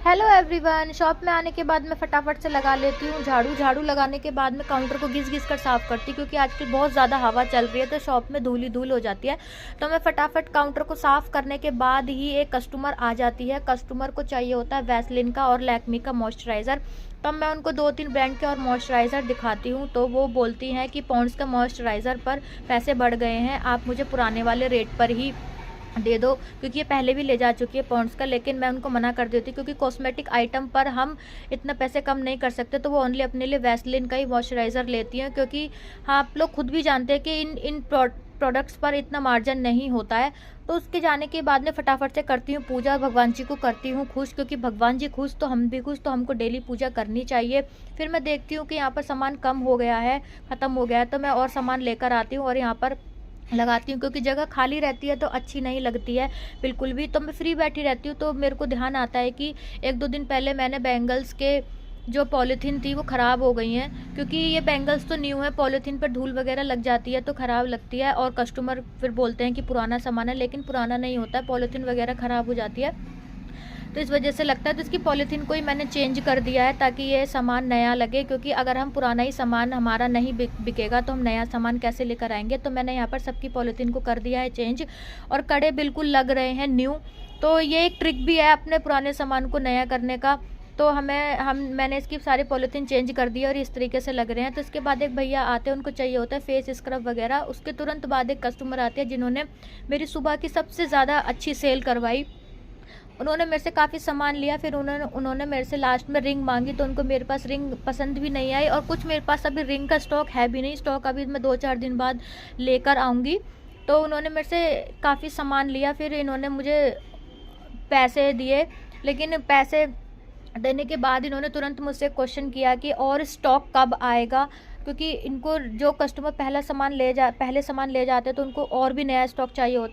Hello everyone. Shop में आने के बाद मैं फटाफट से लगा लेती हूँ झाड़ू। झाड़ू लगाने के बाद मैं काउंटर को घिस घिस कर साफ़ करती हूँ, क्योंकि आजकल बहुत ज़्यादा हवा चल रही है तो शॉप में धूल ही धूल हो जाती है। तो मैं फटाफट काउंटर को साफ़ करने के बाद ही एक कस्टमर आ जाती है। कस्टमर को चाहिए होता है वैसलिन का और लैक्मी का मॉइस्चराइज़र। तब मैं उनको 2-3 ब्रांड के और मॉइस्चराइज़र दिखाती हूँ, तो वो बोलती हैं कि पॉन्ड्स का मॉइस्चराइज़र पर पैसे बढ़ गए हैं, आप मुझे पुराने वाले रेट पर ही दे दो, क्योंकि ये पहले भी ले जा चुकी है पॉन्ड्स का। लेकिन मैं उनको मना कर देती हूँ, क्योंकि कॉस्मेटिक आइटम पर हम इतना पैसे कम नहीं कर सकते। तो वो ओनली अपने लिए वैसलिन का ही मॉइस्चराइज़र लेती हैं, क्योंकि हाँ, आप लोग खुद भी जानते हैं कि इन प्रोडक्ट्स पर इतना मार्जिन नहीं होता है। तो उसके जाने के बाद में फटाफट से करती हूँ पूजा, भगवान जी को करती हूँ खुश, क्योंकि भगवान जी खुश तो हम भी खुश, तो हमको डेली पूजा करनी चाहिए। फिर मैं देखती हूँ कि यहाँ पर सामान कम हो गया है, ख़त्म हो गया है, तो मैं और सामान लेकर आती हूँ और यहाँ पर लगाती हूँ, क्योंकि जगह खाली रहती है तो अच्छी नहीं लगती है बिल्कुल भी। तो मैं फ्री बैठी रहती हूँ, तो मेरे को ध्यान आता है कि 1-2 दिन पहले मैंने बैंगल्स के जो पॉलीथीन थी वो ख़राब हो गई हैं, क्योंकि ये बैंगल्स तो न्यू है, पॉलीथीन पर धूल वगैरह लग जाती है तो ख़राब लगती है। और कस्टमर फिर बोलते हैं कि पुराना सामान है, लेकिन पुराना नहीं होता है, पॉलीथीन वगैरह ख़राब हो जाती है। तो इस वजह से लगता है, तो इसकी पॉलीथीन को ही मैंने चेंज कर दिया है, ताकि ये सामान नया लगे, क्योंकि अगर हम पुराना ही सामान हमारा नहीं बिकेगा तो हम नया सामान कैसे लेकर आएंगे। तो मैंने यहाँ पर सबकी पॉलीथीन को कर दिया है चेंज, और कड़े बिल्कुल लग रहे हैं न्यू। तो ये एक ट्रिक भी है अपने पुराने सामान को नया करने का। तो मैंने इसकी सारी पॉलीथीन चेंज कर दी और इस तरीके से लग रहे हैं। तो इसके बाद एक भैया आते हैं, उनको चाहिए होता है फेस स्क्रब वगैरह। उसके तुरंत बाद एक कस्टमर आते हैं जिन्होंने मेरी सुबह की सबसे ज़्यादा अच्छी सेल करवाई। उन्होंने मेरे से काफ़ी सामान लिया, फिर उन्होंने मेरे से लास्ट में रिंग मांगी, तो उनको मेरे पास रिंग पसंद भी नहीं आई, और कुछ मेरे पास अभी रिंग का स्टॉक है भी नहीं। स्टॉक अभी मैं 2-4 दिन बाद लेकर आऊँगी। तो उन्होंने मेरे से काफ़ी सामान लिया, फिर इन्होंने मुझे पैसे दिए। लेकिन पैसे देने के बाद इन्होंने तुरंत मुझसे क्वेश्चन किया कि और स्टॉक कब आएगा, क्योंकि इनको जो कस्टमर पहले सामान ले जाते हैं तो उनको और भी नया स्टॉक चाहिए होता है।